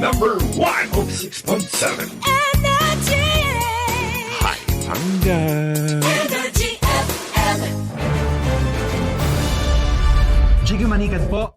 number 106.7. Energy. Hi, Panga. Energy FM. Jiggy Manikad po.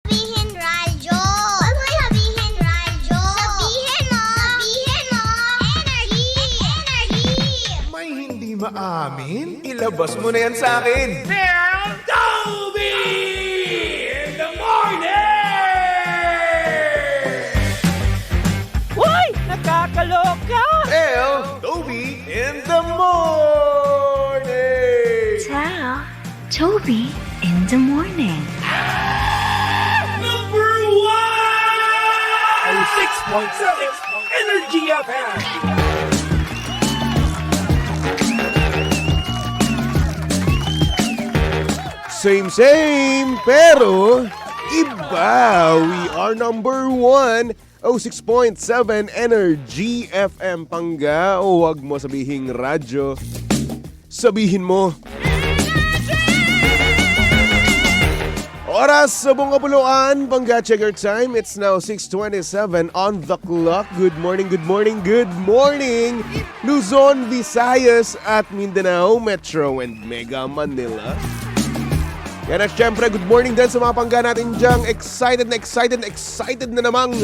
Sabihin, radyo. Huwag mo sabihin, radyo. Sabihin mo. Sabihin mo. Energy. Energy. May hindi maamin? Ilabas mo na yan sa akin. Toby in the morning! Uy! Nakakaloka! Toby in the morning! Tao, Toby in the morning. Number 106.7 Energy FM! Same, pero iba. We are number 106.7 Energy FM Pangga. O wag mo sabihin radyo. Sabihin mo. Oras sa buong kapuluan, Pangga, check your time. It's now 6:27 on the clock. Good morning, good morning, good morning. Luzon, Visayas at Mindanao, Metro and Mega Manila. Yan at syempre, good morning din sa mga Pangga natin dyan. Excited na namang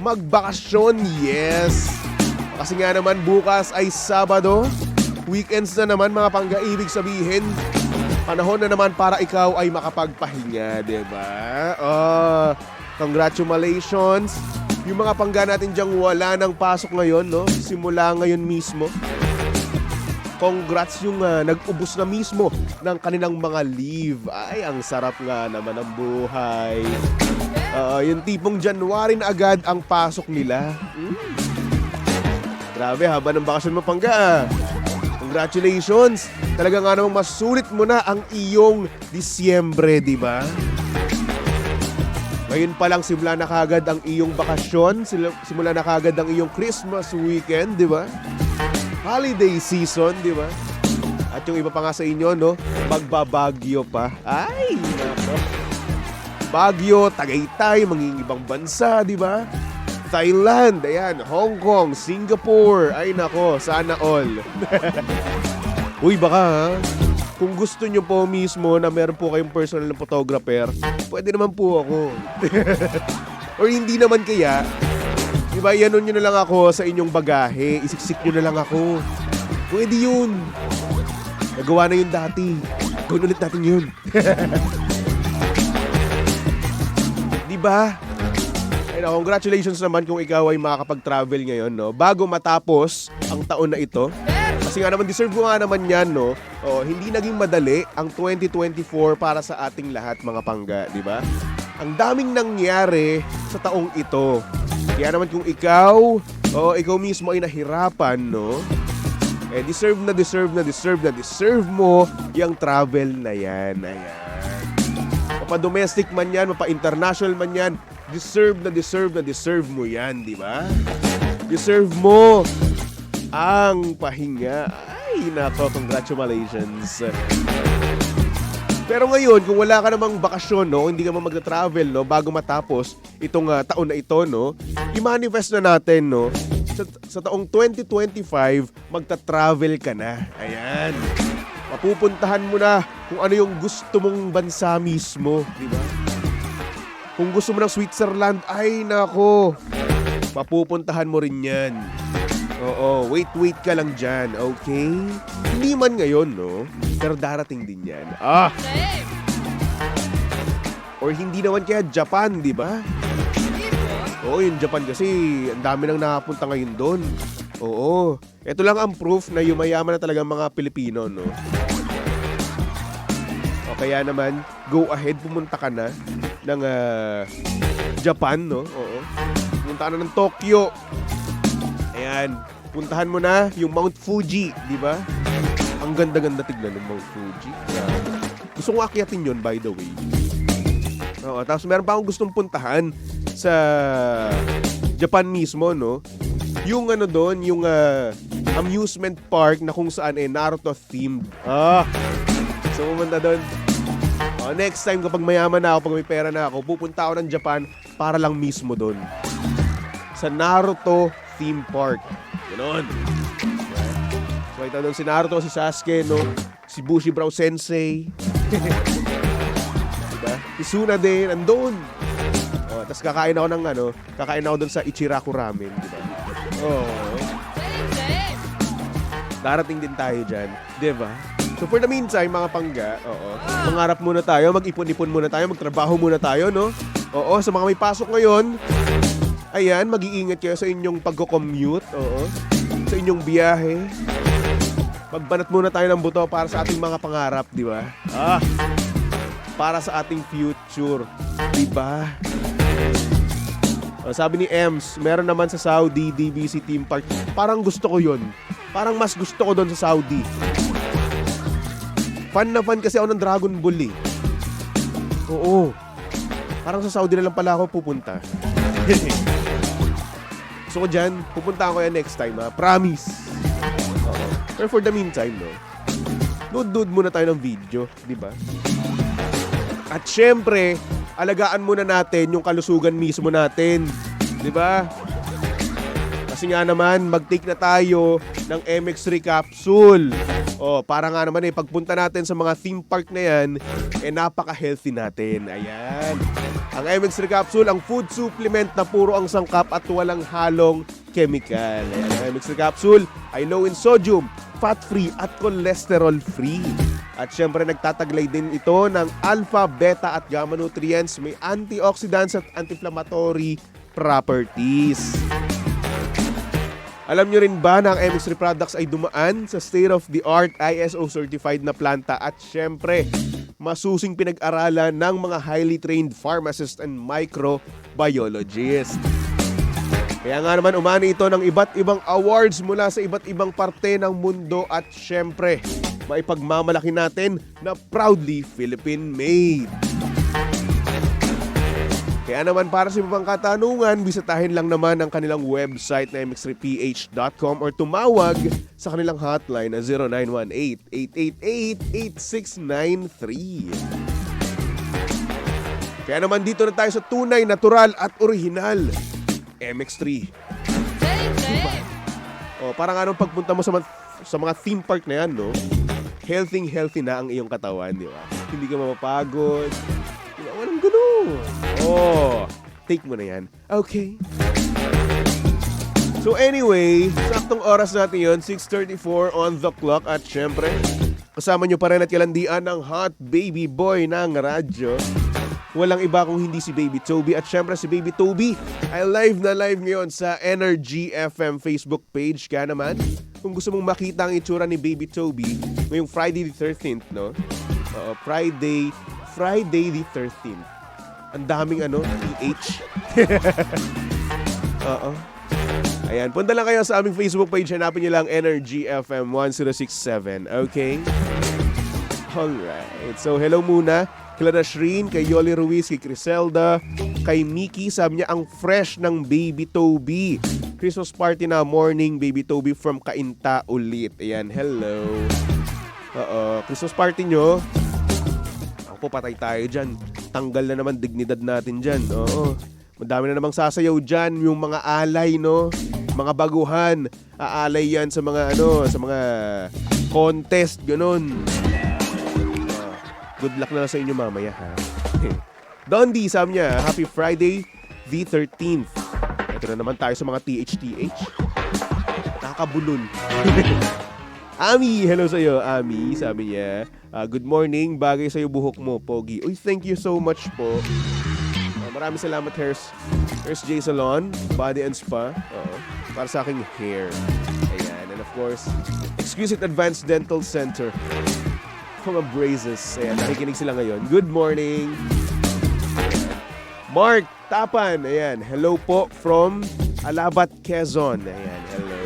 magbakasyon. Yes! Kasi nga naman bukas ay Sabado. Weekends na naman mga Pangga, ibig sabihin panahon na naman para ikaw ay makapagpahinga, diba? Congratulations! Yung mga Pangga natin dyan wala nang pasok ngayon, no? Simula ngayon mismo. Congrats yung nag-ubos na mismo ng kanilang mga leave. Ay, ang sarap nga naman ang buhay. Yung tipong January na agad ang pasok nila. Grabe, haba ng bakasyon mo, Pangga. Congratulations! Talaga nga namang masulit mo na ang iyong Disyembre, di ba? Ngayon pa lang simula na kagad ang iyong bakasyon, simula na kagad ang iyong Christmas weekend, di ba? Holiday season, di ba? At yung iba pa nga sa inyo, no? Magbabagyo pa. Ay, nako. Bagyo, Tagaytay, mangingibang bansa, di ba? Thailand, ayan, Hong Kong, Singapore. Ay, nako, sana all. Uy, baka ha? Kung gusto nyo po mismo na meron po kayong personal na photographer, pwede naman po ako. Or hindi naman kaya, diba, ianon nyo na lang ako sa inyong bagahe. Isiksik nyo na lang ako. Pwede yun. Nagawa na yun dati. Gawin ulit natin yun. Diba? Ay, congratulations naman kung ikaw ay makakapag-travel ngayon, no? Bago matapos ang taon na ito. Kasi nga naman, deserve ko nga naman yan, no? Hindi naging madali ang 2024 para sa ating lahat, mga Pangga, diba? Ang daming nangyari sa taong ito. Kaya naman kung ikaw Oo, ikaw mismo ay nahirapan, no? Eh, deserve mo yung travel na yan. Ayan. Mapa-domestic man yan, mapa-international man yan, deserve mo yan, di ba? Deserve mo ang pahinga. Ay, nako, congratulations. Pero ngayon, kung wala ka namang bakasyon, no, hindi ka man magta-travel, no, bago matapos itong taon na ito, no, i-manifest na natin, no, sa taong 2025, magta-travel ka na. Ayan. Mapupuntahan mo na kung ano yung gusto mong bansa mismo, di ba? Kung gusto mo ng Switzerland, ay nako, mapupuntahan mo rin yan. Oo, wait ka lang dyan, okay? Hindi man ngayon, no? Pero darating din yan. Or hindi naman kaya Japan, di ba? Oo, yung Japan kasi, ang dami nang nakapunta ngayon doon. Oo. Ito lang ang proof na yumayaman na talaga mga Pilipino, no? O kaya naman, go ahead, pumunta ka na ng Japan, no? Oo. Pumunta ka na ng Tokyo. Ayan. Puntahan mo na yung Mount Fuji, di ba? Ang ganda-ganda tignan ng Mount Fuji. Gusto kong akyatin yun, by the way. Oo, tapos meron pa akong gustong puntahan sa Japan mismo, no? Yung ano doon, yung amusement park na kung saan Naruto themed. So pumunta doon. Next time kapag mayaman na ako, pag may pera na ako, pupunta ako ng Japan para lang mismo doon. Sa Naruto theme park. Ganon. So ito doon si Naruto, si Sasuke, no? Si Bushibraw Sensei. Diba? Si Tsunade, nandun. Tapos kakain ako doon sa Ichiraku Ramen, diba? Darating din tayo dyan, diba? So for the meantime, mga pangga, mangarap muna tayo, mag-ipon-ipon muna tayo, magtrabaho muna tayo, no? Oo, sa mga may pasok ngayon, ayan, mag-iingat kayo sa inyong pagko-commute, sa inyong biyahe. Magbanat muna tayo ng buto para sa ating mga pangarap, di ba? Para sa ating future, di ba? Sabi ni Ems, meron naman sa Saudi DBC Theme Park. Parang gusto ko yun. Parang mas gusto ko doon sa Saudi. Fan na fan kasi ako ng Dragon Ball eh. Oo. Parang sa Saudi na lang pala ako pupunta. So ko dyan, pupunta ako yan next time, ha? Promise. Pero for the meantime, no? Nood muna tayo ng video, di ba? At syempre, alagaan muna natin yung kalusugan mismo natin. Di ba? Kasi nga naman, mag-take na tayo ng MX3 capsule. Para nga naman pagpunta natin sa mga theme park na yan, napaka-healthy natin. Ayan. Ang MX3 capsule, ang food supplement na puro ang sangkap at walang halong chemical. Ayan. Ang MX3 capsule ay low in sodium, fat-free at cholesterol-free. At syempre nagtataglay din ito ng alpha, beta at gamma nutrients. May antioxidants at anti-inflammatory properties. Alam nyo rin ba na ang MX3 products ay dumaan sa state-of-the-art ISO certified na planta at syempre masusing pinag-aralan ng mga highly trained pharmacists and microbiologists. Kaya nga naman umani ito ng iba't ibang awards mula sa iba't ibang parte ng mundo at syempre maipagmamalaki natin na proudly Philippine-made. Kaya naman para sa ibang katanungan, bisitahin lang naman ang kanilang website na mx3ph.com or tumawag sa kanilang hotline na 0918-888-8693. Kaya naman dito na tayo sa tunay, natural at original MX3. Diba? Parang anong pagpunta mo sa mga theme park na yan, no? Healthy na ang iyong katawan, di ba? Hindi ka mapapagod. Walang gulo. Take mo na yan. Okay. So anyway, saktong oras natin yun, 6:34 on the clock. At syempre, kasama nyo pa rin at kalandian ng hot baby boy ng radyo. Walang iba kung hindi si Baby Toby. At syempre si Baby Toby ay live na live ngayon sa Energy FM Facebook page. Kaya naman, kung gusto mong makita ang itsura ni Baby Toby ngayong Friday the 13th, no? Friday the 13th. Ang daming PH. Ayan, punta lang kayo sa aming Facebook page. Hanapin nyo lang Energy FM 1067. Okay? Alright. So, hello muna. Kila Shrin, kay Yoli Ruiz, kay Criselda, kay Mickey. Sabi niya, ang fresh ng Baby Toby. Christmas party na morning, Baby Toby from Cainta ulit. Ayan, hello. Christmas party nyo. Ako, patay tayo dyan. Tanggal na naman dignidad natin dyan. Oo. Madami na namang sasayaw dyan, yung mga alay, no? Mga baguhan, aalay yan sa mga sa mga contest, ganun. Good luck na sa inyo mamaya, ha? Dondi, sabi niya, Happy Friday the 13th. Ito na naman tayo sa mga THTH. Nakakabulol. Ami, hello sa'yo, Ami. Sabi niya, good morning, bagay sa'yo buhok mo, Pogi. Uy, thank you so much po. Maraming salamat, Hairs J Salon, Body and Spa, para sa aking hair. Ayan, and of course, Exquisite Advanced Dental Center. Mga braces. Ayan, nakikinig sila ngayon. Good morning. Mark Tapan, ayan, hello po from Alabat, Quezon. Ayan, hello.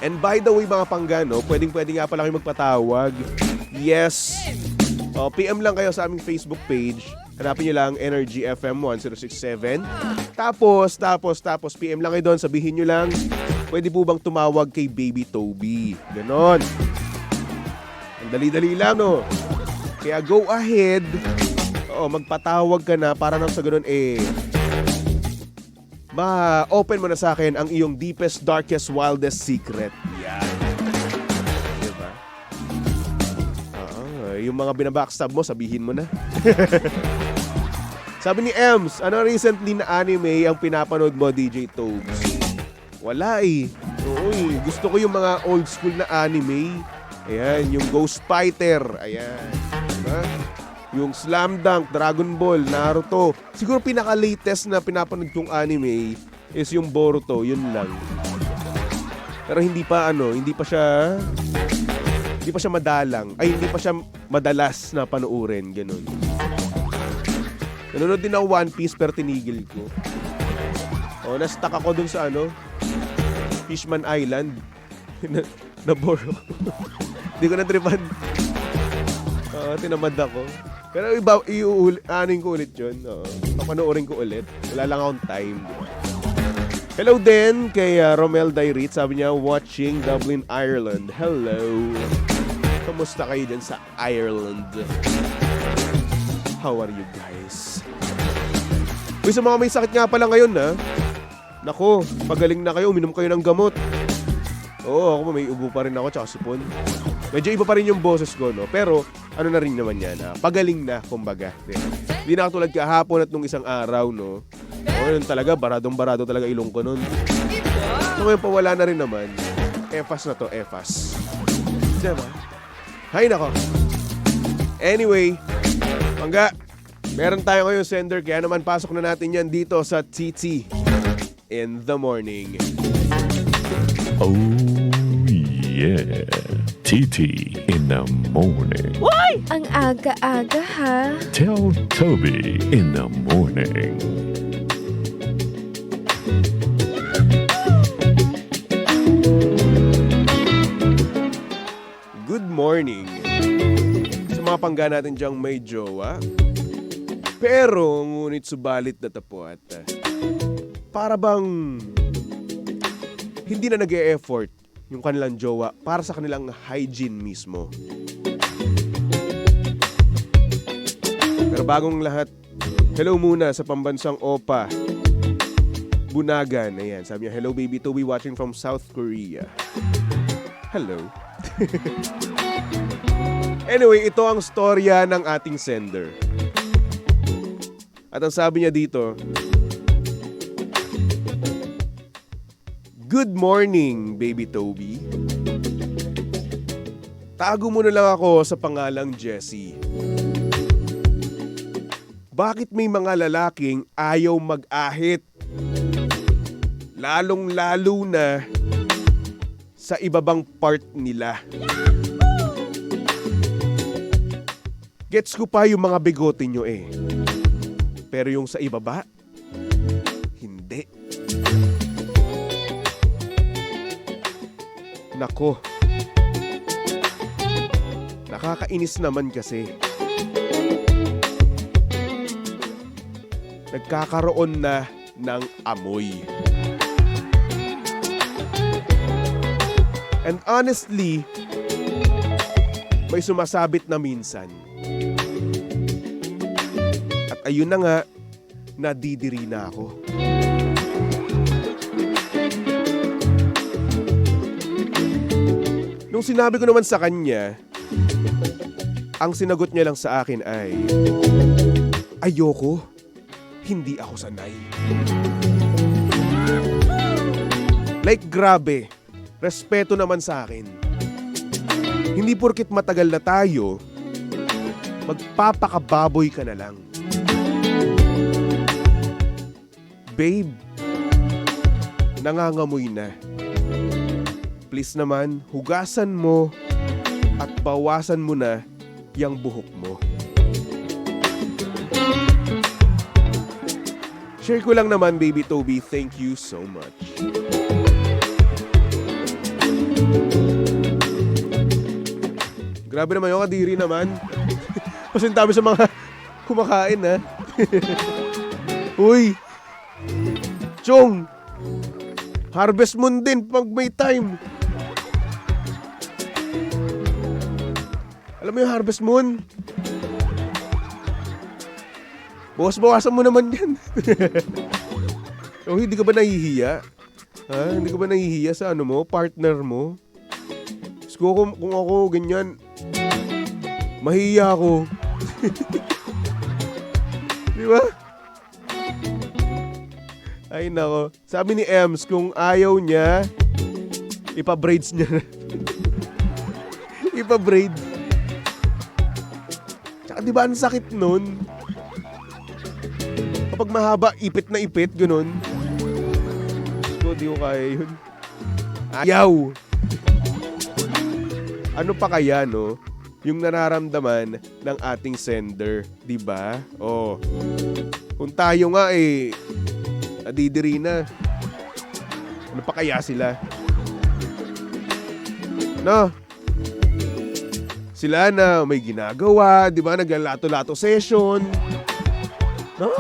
And by the way, mga panggano, pwedeng nga pala kayo magpatawag. Yes. PM lang kayo sa aming Facebook page. Hanapin nyo lang Energy FM 1067. Tapos, PM lang kayo doon. Sabihin nyo lang, pwede po bang tumawag kay Baby Toby? Ganon. Ang dali-dali lang, no? Kaya go ahead. Magpatawag ka na para nang sa ganon, ma-open mo na sa akin ang iyong deepest, darkest, wildest secret. Yan. Diba? Yung mga binabackstab mo, sabihin mo na. Sabi ni Ems, ano recently na anime ang pinapanood mo, DJ Tobes? Wala Oo, gusto ko yung mga old school na anime. Ayan, yung Ghost Fighter. Ayan. Diba? Yung Slam Dunk, Dragon Ball, Naruto. Siguro pinaka-latest na pinapanood kong anime is yung Boruto. Yun lang. Pero hindi pa siya madalang. Ay, hindi pa siya madalas na panoorin. Ganun. Nanonood din ako One Piece pero tinigil ko. Na-stuck ako dun sa Fishman Island. Na-bore ako. Hindi ko na-tripan. Tinamad ako. Pero aanin ko ulit yun. Papanoorin ko ulit. Wala lang akong time. Hello din kay Romel Dairit. Sabi niya, watching Dublin, Ireland. Hello. Kamusta kayo dyan sa Ireland? How are you guys? Uy, sa mga may sakit nga pala ngayon, ha? Nako, pagaling na kayo, uminom kayo ng gamot. Oo, ako may ubo pa rin ako, tsaka sipon. Medyo iba pa rin yung boses ko, no? Pero, ano na rin naman yan, ha? Pagaling na, kumbaga. Hindi na katulad kahapon at nung isang araw, no? Yun talaga, baradong-barado talaga ilong ko nun. So, ngayon pa wala na rin naman. EFAS na to, EFAS. Diba? Hay nako. Anyway, Mangga, meron tayo ngayong sender, kaya naman pasok na natin yan dito sa TT in the morning. Oh yeah, TT in the morning. Why? Ang aga-aga ha. Tell Toby in the morning. Good morning. Sa mga pangga natin diyang may jowa, pero ngunit subalit na tapuat. Para bang hindi na nag-e-effort yung kanilang jowa para sa kanilang hygiene mismo. Pero bagong lahat, hello muna sa pambansang Opa, Bunagan. Ayan, sabi niya, hello baby Toby watching from South Korea. Hello. Anyway, ito ang storya ng ating sender. At ang sabi niya dito, good morning, baby Toby. Tago mo na lang ako sa pangalang Jessie. Bakit may mga lalaking ayaw mag-ahit? Lalong-lalo na sa ibabang part nila. Gets ko pa yung mga bigote nyo eh. Pero yung sa ibaba, hindi. Nako. Nakakainis naman kasi. Nagkakaroon na ng amoy. And honestly, may sumasabit na minsan. At ayun na nga, nadidiri na ako. Nung sinabi ko naman sa kanya, ang sinagot niya lang sa akin ay, ayoko, hindi ako sanay. Like grabe, respeto naman sa akin. Hindi porkit matagal na tayo, magpapakababoy ka na lang. Babe, nangangamoy na. Please naman, hugasan mo at bawasan mo na yung buhok mo. Share ko lang naman, Baby Toby. Thank you so much. Grabe naman yung kadiri naman. Pasintabi sa mga kumakain, ha? Uy! Chong! Harvest moon din pag may time. Alam mo yung harvest moon? Bawas-bawasan mo naman yan. Oh, hindi ka ba nahihiya? Ha? Hindi ka ba nahihiya sa ano mo? Partner mo? Kung ako ganyan, mahihiya ako. Di ba? Ay nako. Sabi ni Ems, kung ayaw niya, ipa-braids niya. Ipa-braid. Tsaka di ba ang sakit nun? Kapag mahaba, ipit na ipit, ganun. So, di ko kaya yun. Ayaw! Ano pa kaya, no? Yung nararamdaman ng ating sender, di ba? Oh. Kung tayo nga nadidiri na. Ano pa kaya sila? No? Sila na may ginagawa, di ba? Naglalato-lato session. No?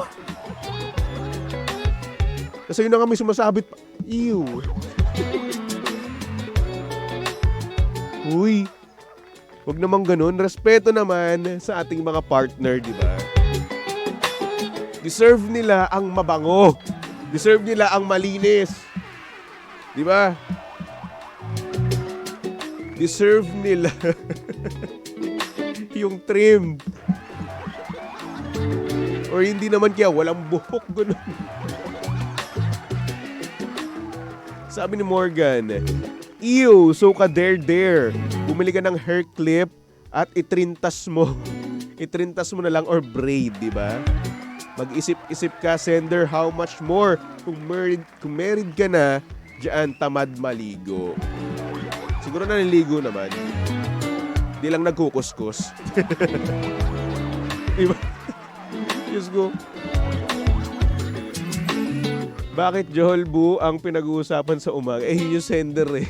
Kasi yun na nga may sumasabit pa. Ew. Uy. Huwag naman ganun. Respeto naman sa ating mga partner, di ba? Deserve nila ang mabango. Deserve nila ang malinis. Di ba? Deserve nila yung trim. Or hindi naman kaya walang buhok, ganun. Sabi ni Morgan, ew, so ka there. Bumili ka ng hair clip at itrintas mo. Itrintas mo na lang or braid, di ba? Mag-isip-isip ka, sender, how much more? Kung married ka na, diyan tamad maligo. Siguro na niligo naman. Di lang nagkukuskus. Diba? Diyos ko. Bakit Johol Bu ang pinag-uusapan sa umaga? Yun yung sender eh.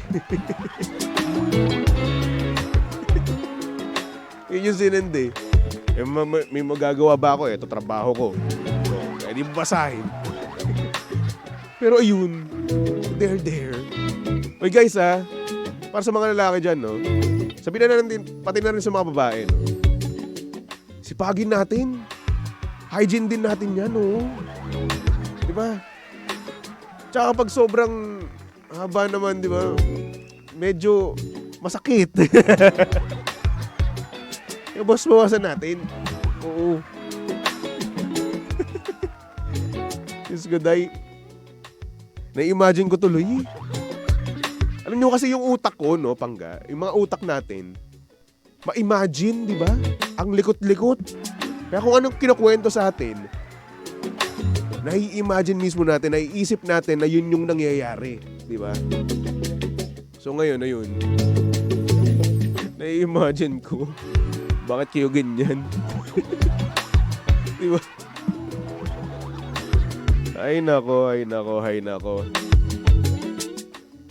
Yun yung sinend eh. May magagawa ba ako? Ito trabaho ko. So, di basahin. Pero ayun, there. Oy guys para sa mga lalaki dyan, no? Sabihin na natin, pati na rin sa mga babae, no? Sipagin natin. Hygiene din natin yan, no? Di ba? Tsaka pag sobrang haba naman, di ba? Medyo masakit. Yung bawasan natin. Oo. Diyos ko, day. Na-imagine ko tuloy. Alam nyo kasi yung utak ko, no, Pangga? Yung mga utak natin, ma-imagine, di ba? Ang likot-likot. Kaya kung anong kinukwento sa atin, nai-imagine mismo natin, naiisip natin na yun yung nangyayari. Di ba? So ngayon, ayun. Nai-imagine ko. Bakit kayo ganyan? Diba? Ay nako.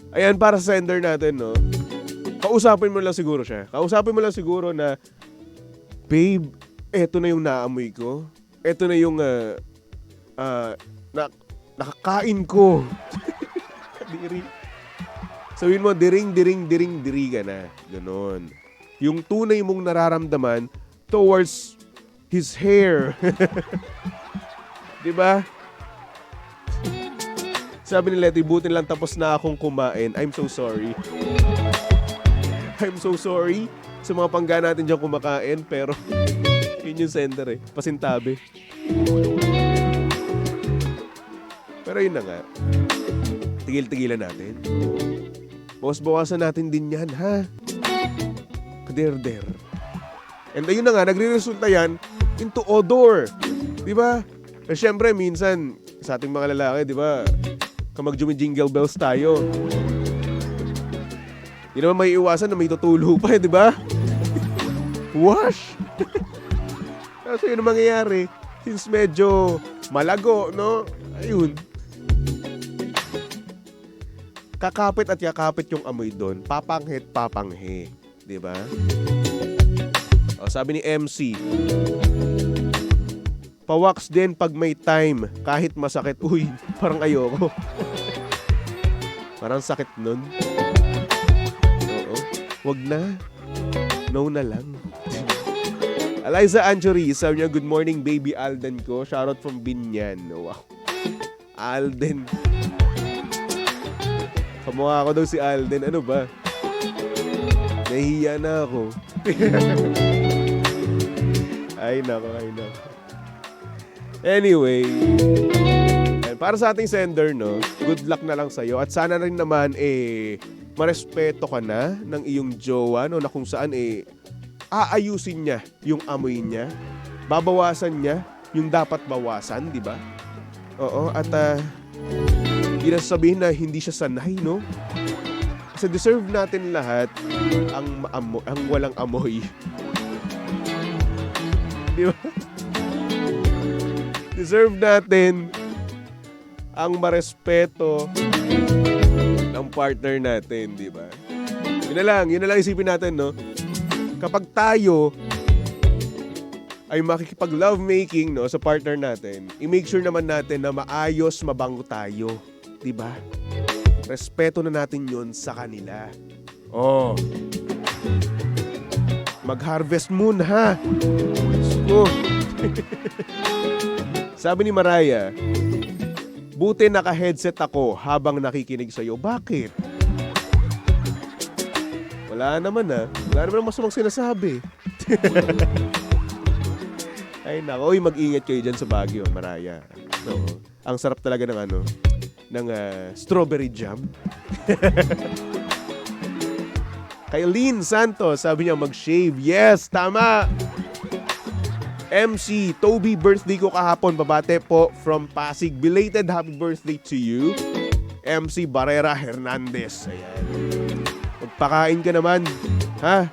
Ayan, para sa sender natin, no? kausapin mo lang siguro siya. Kausapin mo lang siguro na, babe, eto na yung naamoy ko. Eto na yung nakakain ko. Diri. Sabihin mo, diring, diri ka na. Ganon. Yung tunay mong nararamdaman towards his hair. Diba? Sabi ni Letty, buti lang tapos na akong kumain. I'm so sorry. I'm so sorry sa mga pangga natin dyan kumakain, pero yun yung center eh. Pasintabi. Pero yun na nga. Tigil-tigilan natin. Bawas-bawasan natin din yan, ha? Kader-der. And ayun na nga, nagre-resulta yan into odor. Diba? Eh, syempre, minsan, sa ating mga lalaki, diba, kamag-jingle bells tayo. Hindi naman may iwasan na may tutulo pa, diba? Wash! Kasi yun ang mangyayari. Since medyo malago, no? Ayun. Kakapit at kakapit yung amoy doon. Papanghet, papanghe. Diba? O, sabi ni MC, pa-wax din pag may time, kahit masakit. Uy, parang ayoko. Parang sakit nun. Oo. Wag na. No na lang. Eliza Anjuri, sabi niya, good morning baby Alden ko. Shoutout from Binyan. Wow. Alden. Kamukha ko daw si Alden. Ano ba? Nahihiya na ako. Ay nako, ay nako. Anyway, para sa ating sender, no, good luck na lang sa'yo. At sana rin naman, marespeto ka na ng iyong jowa, no, na kung saan, aayusin niya yung amoy niya. Babawasan niya yung dapat bawasan, di ba? Oo, at hindi na sabihin na hindi siya sanay, no? Kasi deserve natin lahat ang walang amoy. Di ba? Deserve natin ang marespeto ng partner natin, di ba? Yun na lang isipin natin, no? Kapag tayo ay makikipag-lovemaking, no, sa partner natin, i-make sure naman natin na maayos, mabango tayo, di ba? Respeto na natin yun sa kanila. Oh. Mag-harvest moon, ha? Gusto. Sabi ni Mariah, buti naka-headset ako habang nakikinig sa'yo. Bakit? Wala naman Wala naman masamang sinasabi. Ay nako, mag-ingat kayo dyan sa Baguio, Mariah. So, ang sarap talaga ng strawberry jam. Kay Lynn Santos, sabi niya mag-shave. Yes, tama! MC, Toby, birthday ko kahapon. Babate po from Pasig. Belated happy birthday to you. MC Barrera Hernandez. Ayan. Magpakain ka naman. Ha?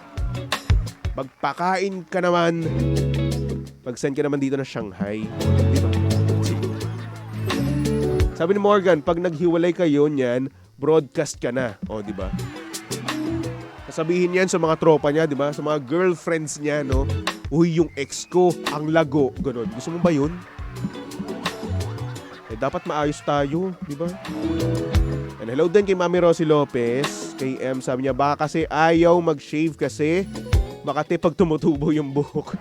Magpakain ka naman. Pag-send ka naman dito na Shanghai. Di ba? Sabi ni Morgan, pag naghiwalay kayo niyan, broadcast ka na. O, di ba? Sabihin yan sa mga tropa niya, di ba? Sa mga girlfriends niya, no? Uy, yung ex ko, ang lago. Ganon. Gusto mo ba yun? Dapat maayos tayo, di ba? And hello din kay Mami Rosie Lopez. Kay M, sabi niya, baka kasi ayaw mag-shave kasi baka pag tumutubo yung buhok.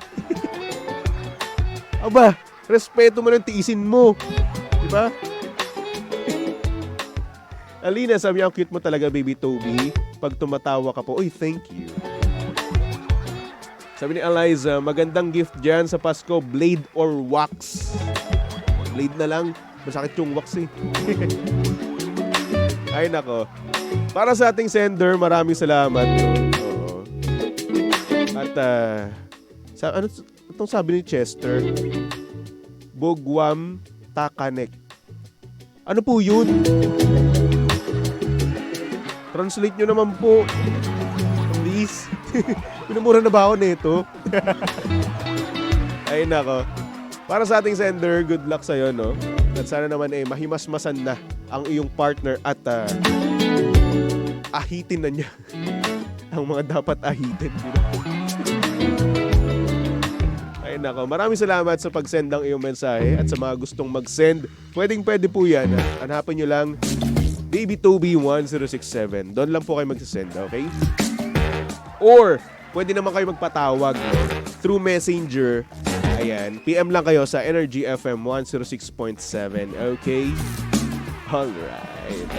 Aba, respeto mo ng tiisin mo. Di ba? Alina, sabi niya, ang cute mo talaga, baby Toby. Pag tumatawa ka po, uy, thank you. Sabi ni Eliza, magandang gift dyan sa Pasko, blade or wax. Blade na lang, masakit yung wax eh. Ay nako. Para sa ating sender, maraming salamat. Oo. At ano itong sabi ni Chester? Bogwam Takanek. Ano po yun? Translate nyo naman po. Please. Pinamura na ba ako nito? Ay nako. Para sa ating sender, good luck sa'yo, no? At sana naman mahimasmasan na ang iyong partner at ahitin na niya. ang mga dapat ahitin. Di ba? Ay nako, maraming salamat sa pag-send ng iyong mensahe at sa mga gustong mag-send. Pwede po yan. Hanapin nyo lang Baby Toby 1067. Doon lang po kayo mag-send, okay? Or, pwede naman kayo magpatawag through Messenger. Ayan, PM lang kayo sa Energy FM 106.7, okay? Alright.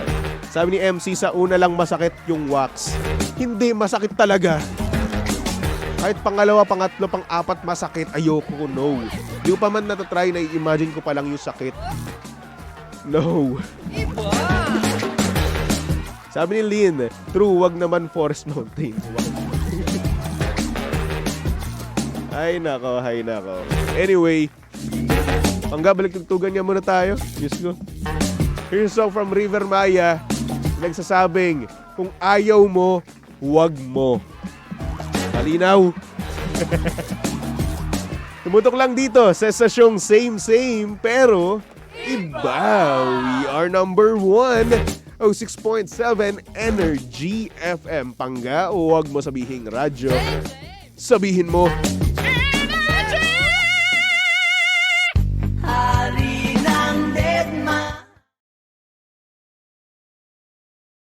Sabi ni MC, sa una lang masakit yung wax. Hindi, masakit talaga. Kahit pangalawa, pangatlo, pang-apat masakit, ayoko, no. Di ko pa man natatry, na-imagine ko pa lang yung sakit. No. Sabi ni Lynn, true, wag naman forest mountain. Ay nako, hay nako. Anyway, balik tugtugan niya muna tayo. Diyos ko. Here's a song from River Maya. Nagsasabing, kung ayaw mo, wag mo. Malinaw. Tumutok lang dito sa estasyong same pero iba. We are number 1. 06.7 Energy FM. Pangga, huwag mo sabihin radyo. Sabihin mo